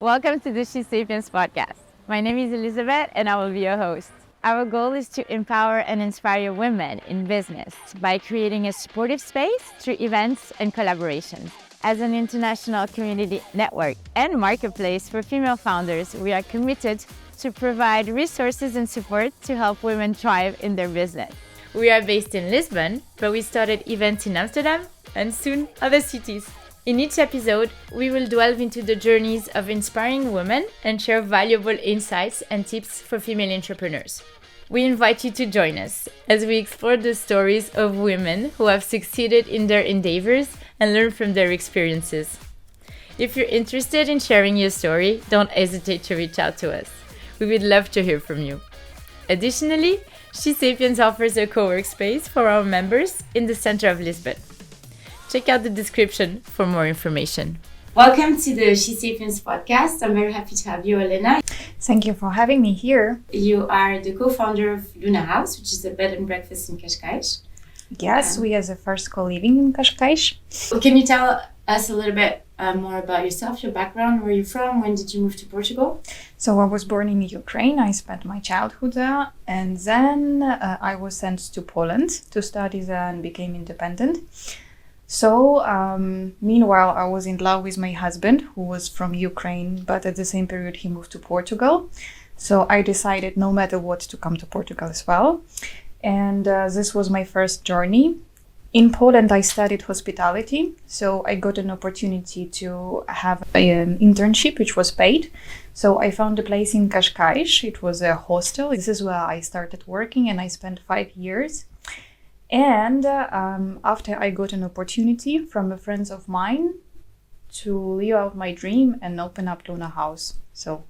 Welcome to the SheSapiens podcast. My name is Elizabeth and I will be your host. Our goal is to empower and inspire women in business by creating a supportive space through events and collaborations. As an international community network and marketplace for female founders, we are committed to provide resources and support to help women thrive in their business. We are based in Lisbon, but we started events in Amsterdam and soon other cities. In each episode, we will delve into the journeys of inspiring women and share valuable insights and tips for female entrepreneurs. We invite you to join us as we explore the stories of women who have succeeded in their endeavors and learn from their experiences. If you're interested in sharing your story, don't hesitate to reach out to us. We would love to hear from you. Additionally, SheSapiens offers a co-work space for our members in the center of Lisbon. Check out the description for more information. Welcome to the SheSapiens podcast. I'm very happy to have you, Olena. Thank you for having me here. You are the co-founder of Luna House, which is a bed and breakfast in Cascais. Yes, we are the first co-living in Cascais. Can you tell us a little bit more about yourself, your background, where you're from, when did you move to Portugal? So I was born in Ukraine. I spent my childhood there, and then I was sent to Poland to study there and became independent. So, meanwhile, I was in love with my husband, who was from Ukraine, but at the same period he moved to Portugal. So I decided no matter what to come to Portugal as well. And this was my first journey. In Poland, I studied hospitality. So I got an opportunity to have an internship, which was paid. So I found a place in Cascais. It was a hostel. This is where I started working and I spent 5 years. And after I got an opportunity from a friend of mine to live out my dream and open up Luna House. So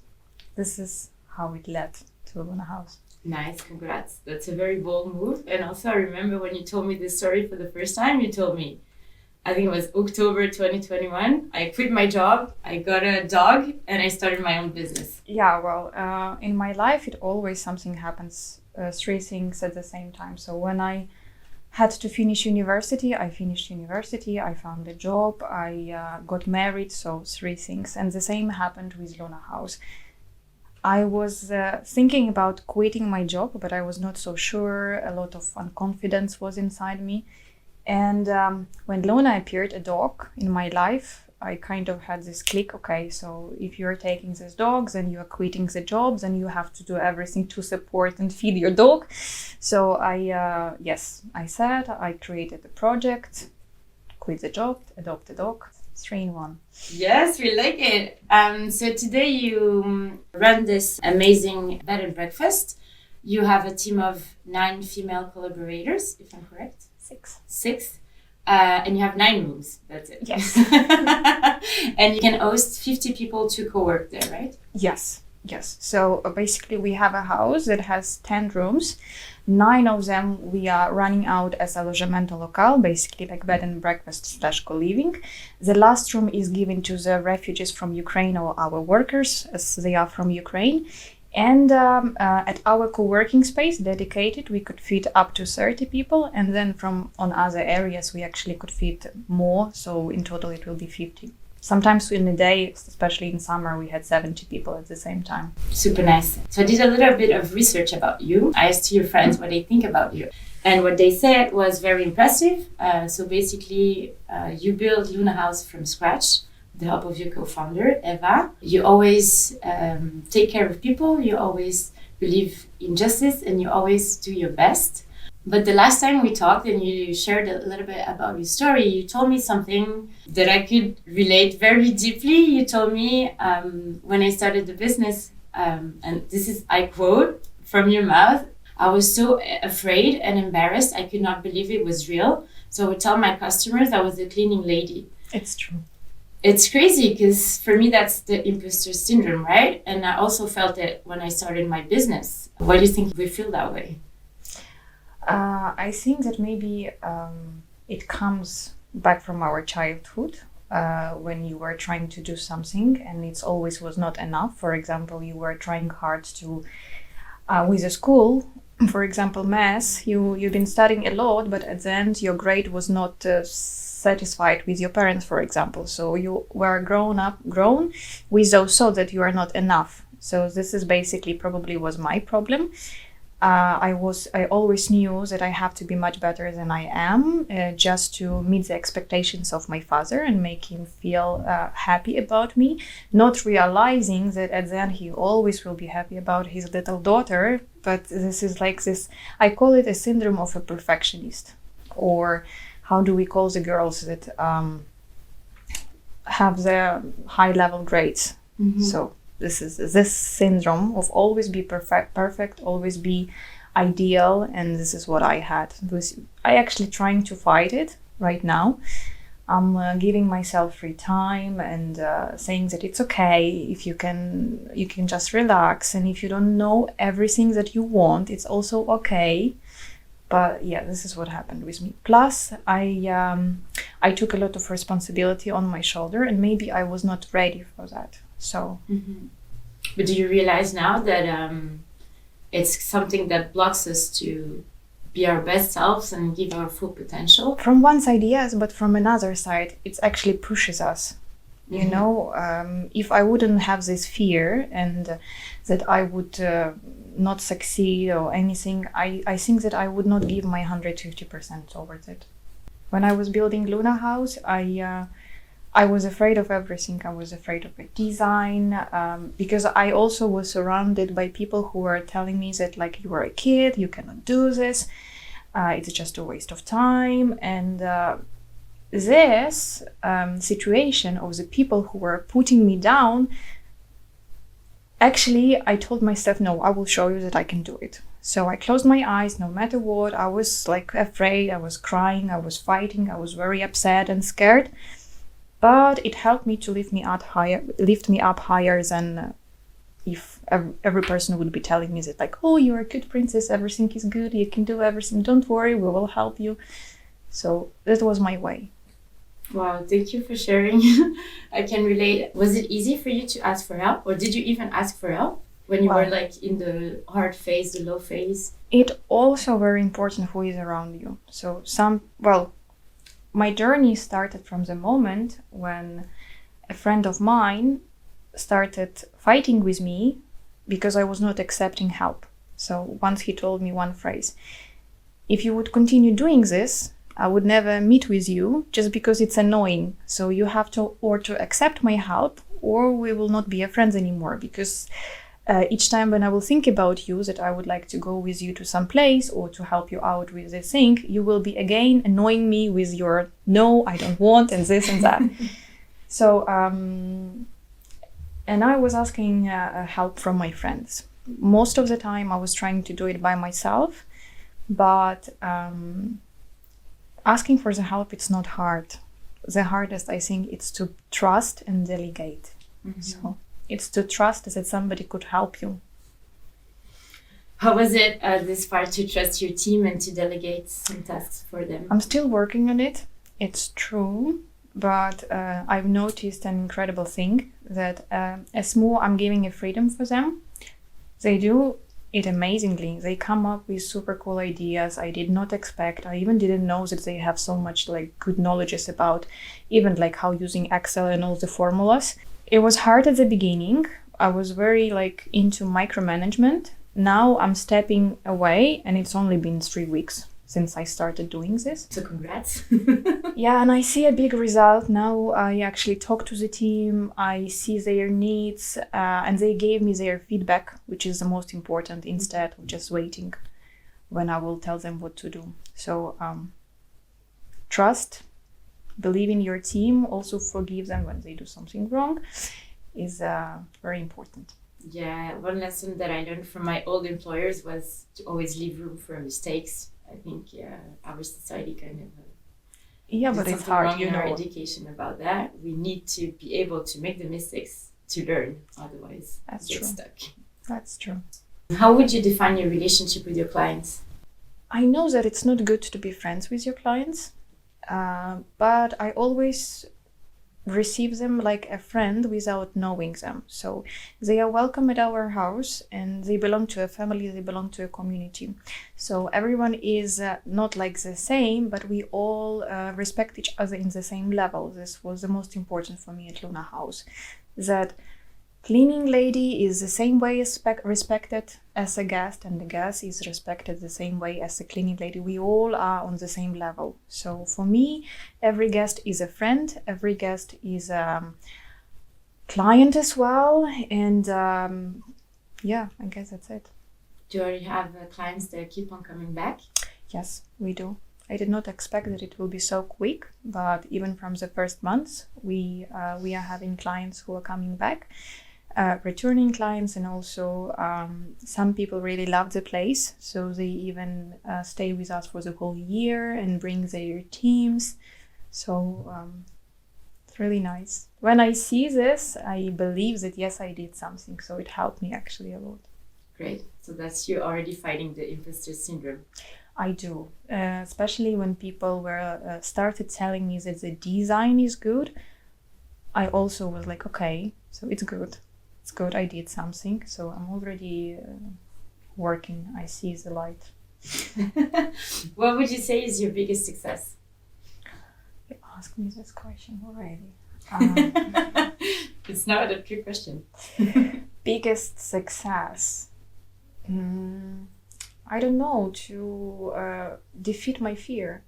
this is how it led to Luna House. Nice, congrats. That's a very bold move. And also I remember when you told me this story for the first time, you told me, I think it was October 2021, I quit my job, I got a dog and I started my own business. Yeah, well, in my life, it always something happens, 3 things at the same time. So when I had to finish university, I finished university, I found a job, I got married, so 3 things. And the same happened with Luna House. I was thinking about quitting my job, but I was not so sure. A lot of unconfidence was inside me. And when Luna appeared, a dog in my life, I kind of had this click, okay, so if you're taking these dogs and you're quitting the jobs and you have to do everything to support and feed your dog. So I said, I created a project, quit the job, adopt a dog, 3 in 1. Yes, we like it. So today you run this amazing bed and breakfast. You have a team of 9 female collaborators, if I'm correct. 6. And you have 9 rooms. That's it. Yes. And you can host 50 people to co-work there, right? Yes. So basically we have a house that has 10 rooms. 9 of them we are running out as alojamento local, basically like bed and breakfast / co-living. The last room is given to the refugees from Ukraine or our workers, as they are from Ukraine. And at our co-working space dedicated, we could fit up to 30 people. And then from on other areas, we actually could fit more. So in total, it will be 50. Sometimes in a day, especially in summer, we had 70 people at the same time. Super nice. So I did a little bit of research about you. I asked your friends what they think about you. And what they said was very impressive. So basically, you built Luna House from scratch. The help of your co-founder, Eva. You always take care of people, you always believe in justice, and you always do your best. But the last time we talked and you shared a little bit about your story, you told me something that I could relate very deeply. You told me when I started the business, and this is, I quote from your mouth, I was so afraid and embarrassed, I could not believe it was real. So I would tell my customers I was the cleaning lady. It's true. It's crazy because for me, that's the imposter syndrome, right? And I also felt it when I started my business. Why do you think we feel that way? I think that maybe it comes back from our childhood when you were trying to do something and it always was not enough. For example, you were trying hard to, with a school, for example, math, you've been studying a lot, but at the end your grade was not satisfied with your parents, for example. So you were grown with those thoughts that you are not enough. So this is basically probably was my problem. I always knew that I have to be much better than I am, just to meet the expectations of my father and make him feel happy about me, not realizing that at the end he always will be happy about his little daughter. But this is like this, I call it a syndrome of a perfectionist, or how do we call the girls that have the high level grades. So this is this syndrome of always be perfect, always be ideal, and this is what I had. I actually trying to fight it right now. I'm giving myself free time and saying that it's okay if you can just relax, and if you don't know everything that you want, it's also okay. But yeah, this is what happened with me. Plus, I took a lot of responsibility on my shoulder, and maybe I was not ready for that. So, But do you realize now that it's something that blocks us to be our best selves and give our full potential? From one side, yes, but from another side, it actually pushes us. You know, if I wouldn't have this fear and that I would not succeed or anything, I think that I would not give my 150% towards it. When I was building Luna House, I was afraid of everything. I was afraid of the design, because I also was surrounded by people who were telling me that, like, you are a kid, you cannot do this, it's just a waste of time. And this situation of the people who were putting me down, actually, I told myself, no, I will show you that I can do it. So I closed my eyes, no matter what. I was like afraid, I was crying, I was fighting, I was very upset and scared. But it helped me to lift me up higher than if every person would be telling me that, like, oh, you're a good princess, everything is good, you can do everything, don't worry, we will help you. So that was my way. Wow, thank you for sharing. I can relate. Was it easy for you to ask for help, or did you even ask for help when you were like in the hard phase, the low phase? It also very important who is around you. So my journey started from the moment when a friend of mine started fighting with me because I was not accepting help. So once he told me one phrase: if you would continue doing this, I would never meet with you just because it's annoying. So you have to accept my help, or we will not be friends anymore, because each time when I will think about you, that I would like to go with you to some place or to help you out with this thing, you will be again annoying me with your no, I don't want, and this and that. So, and I was asking help from my friends. Most of the time I was trying to do it by myself, but asking for the help, it's not hard. The hardest, I think, it's to trust and delegate. So it's to trust that somebody could help you. How was it this far to trust your team and to delegate some tasks for them? I'm still working on it. It's true, but I've noticed an incredible thing, that as more I'm giving a freedom for them, they do it amazingly. They come up with super cool ideas I did not expect. I even didn't know that they have so much like good knowledge about even like how using Excel and all the formulas. It was hard at the beginning. I was very like into micromanagement. Now I'm stepping away, and it's only been 3 weeks since I started doing this. So congrats. Yeah, and I see a big result now. I actually talk to the team, I see their needs, and they gave me their feedback, which is the most important, instead of just waiting when I will tell them what to do. So trust, believe in your team, also forgive them when they do something wrong is very important. Yeah, one lesson that I learned from my old employers was to always leave room for mistakes. I think our society kind of but it's hard, in our education about that. We need to be able to make the mistakes to learn, otherwise that's get true. stuck. That's true. How would you define your relationship with your clients? I know that it's not good to be friends with your clients, but I always receive them like a friend without knowing them. So they are welcome at our house and they belong to a family, they belong to a community. So everyone is not like the same, but we all respect each other in the same level. This was the most important for me at Luna House, that cleaning lady is the same way respected as a guest, and the guest is respected the same way as the cleaning lady. We all are on the same level. So for me, every guest is a friend, every guest is a client as well. And yeah, I guess that's it. Do you already have clients that keep on coming back? Yes, we do. I did not expect that it will be so quick, but even from the first months, we are having clients who are coming back. Returning clients, and also some people really love the place, so they even stay with us for the whole year and bring their teams. So it's really nice. When I see this, I believe that yes, I did something, so it helped me actually a lot. Great. So that's you already fighting the imposter syndrome. I do, especially when people were started telling me that the design is good. I also was like, okay, so it's good. It's good, I did something, so I'm already working. I see the light. What would you say is your biggest success? You asked me this question already. It's not a trick question. Biggest success? I don't know, to defeat my fear.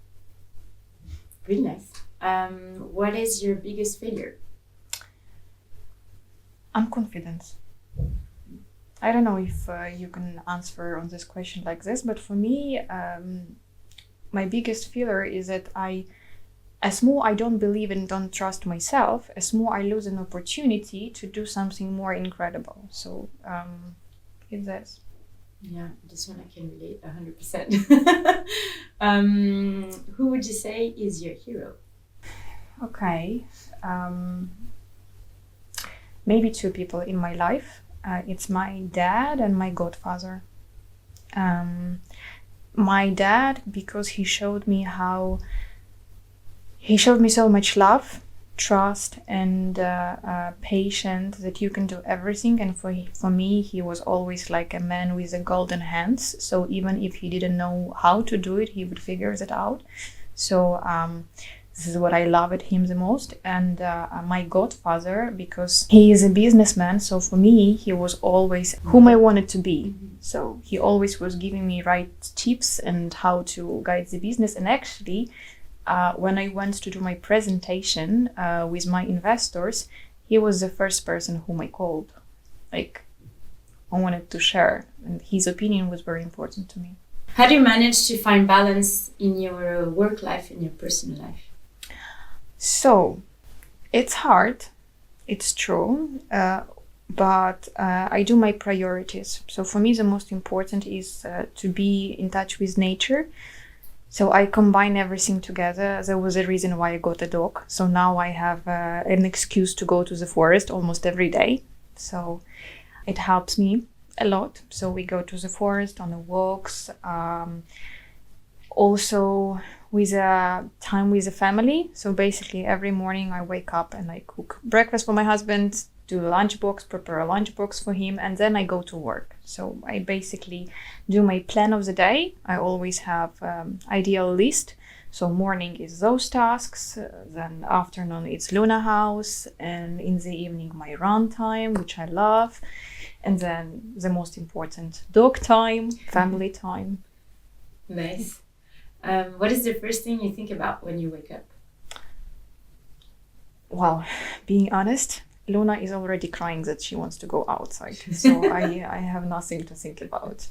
Really nice. What is your biggest failure? Unconfidence. I don't know if you can answer on this question like this, but for me, my biggest failure is that as more I don't believe and don't trust myself, as more I lose an opportunity to do something more incredible. So it's this. Yeah, this one I can relate 100%. Who would you say is your hero? Okay. Maybe two people in my life. It's my dad and my godfather. My dad, because he showed me so much love, trust, and patience, that you can do everything. And for me, he was always like a man with a golden hands. So even if he didn't know how to do it, he would figure it out. So this is what I love at him the most. And my godfather, because he is a businessman, so for me, he was always whom I wanted to be. So he always was giving me right tips and how to guide the business. And actually, when I went to do my presentation with my investors, he was the first person whom I called. Like, I wanted to share, and his opinion was very important to me. How do you manage to find balance in your work life and your personal life? So, it's hard, it's true, but I do my priorities. So for me, the most important is to be in touch with nature. So I combine everything together. There was a reason why I got a dog. So now I have an excuse to go to the forest almost every day. So it helps me a lot. So we go to the forest on the walks. Also with time with the family. So basically every morning I wake up and I cook breakfast for my husband, do a lunchbox, prepare a lunchbox for him, and then I go to work. So I basically do my plan of the day. I always have ideal list. So morning is those tasks, then afternoon it's Luna House, and in the evening my run time, which I love, and then the most important, dog time, family time. Nice. What is the first thing you think about when you wake up? Well, being honest, Luna is already crying that she wants to go outside. So I have nothing to think about.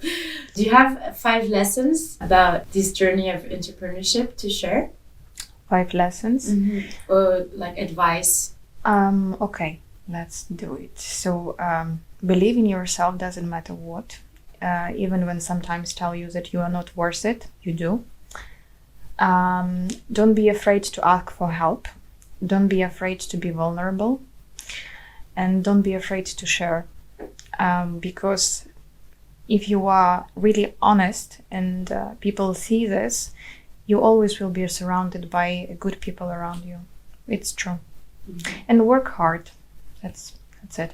Do you have 5 lessons about this journey of entrepreneurship to share? 5 lessons? Mm-hmm. Or like advice? Okay, let's do it. So believe in yourself, doesn't matter what. Even when sometimes tell you that you are not worth it, you do. Don't be afraid to ask for help. Don't be afraid to be vulnerable. And don't be afraid to share. Because if you are really honest and people see this, you always will be surrounded by good people around you. It's true. And work hard. That's it.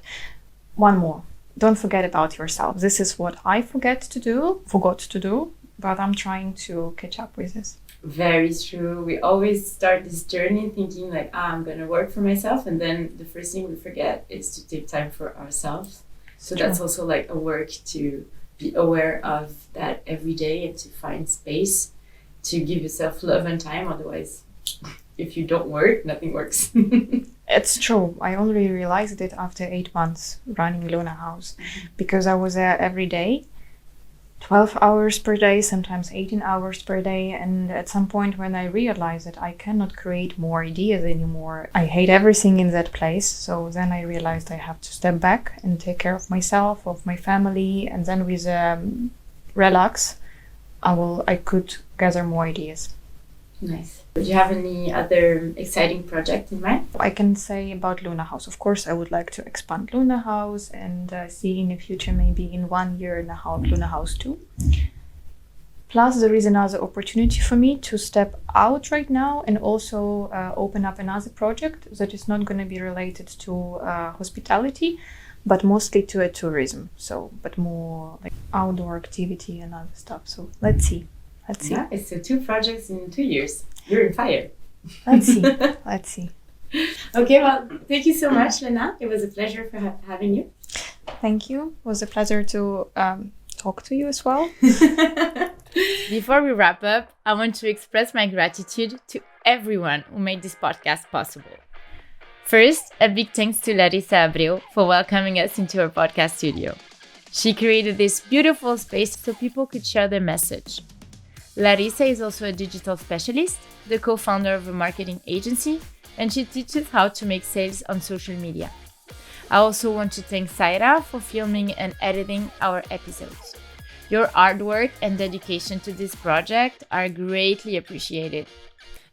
One more. Don't forget about yourself. This is what I forgot to do, but I'm trying to catch up with this. Very true. We always start this journey thinking like, I'm going to work for myself. And then the first thing we forget is to take time for ourselves. So True. that's also like a work to be aware of that every day and to find space to give yourself love and time. Otherwise, if you don't work, nothing works. It's true. I only realized it after 8 months running Luna House, because I was there every day, 12 hours per day, sometimes 18 hours per day. And at some point when I realized that I cannot create more ideas anymore, I hate everything in that place. So then I realized I have to step back and take care of myself, of my family. And then with relax, I could gather more ideas. Nice. Do you have any other exciting project in mind? I can say about Luna House. Of course, I would like to expand Luna House and see in the future, maybe in 1 year and a half, Luna House 2. Plus, there is another opportunity for me to step out right now and also open up another project that is not going to be related to hospitality, but mostly to tourism. So, but more like outdoor activity and other stuff. So let's see. Yeah, it's 2 projects in 2 years. You're in fire. Let's see. Okay, well, thank you so much, Lena. It was a pleasure for having you. Thank you. It was a pleasure to talk to you as well. Before we wrap up, I want to express my gratitude to everyone who made this podcast possible. First, a big thanks to Larissa Abreu for welcoming us into her podcast studio. She created this beautiful space so people could share their message. Larissa is also a digital specialist, the co-founder of a marketing agency, and she teaches how to make sales on social media. I also want to thank Saira for filming and editing our episodes. Your hard work and dedication to this project are greatly appreciated.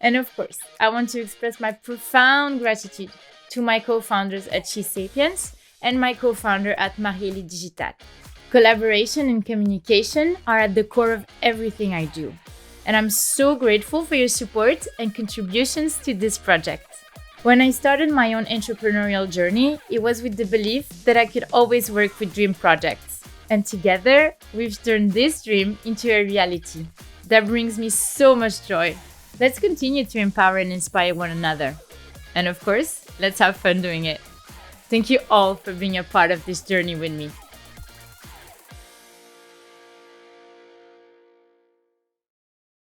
And of course, I want to express my profound gratitude to my co-founders at SheSapiens and my co-founder at Marieli Digital. Collaboration and communication are at the core of everything I do. And I'm so grateful for your support and contributions to this project. When I started my own entrepreneurial journey, it was with the belief that I could always work with dream projects. And together, we've turned this dream into a reality. That brings me so much joy. Let's continue to empower and inspire one another. And of course, let's have fun doing it. Thank you all for being a part of this journey with me.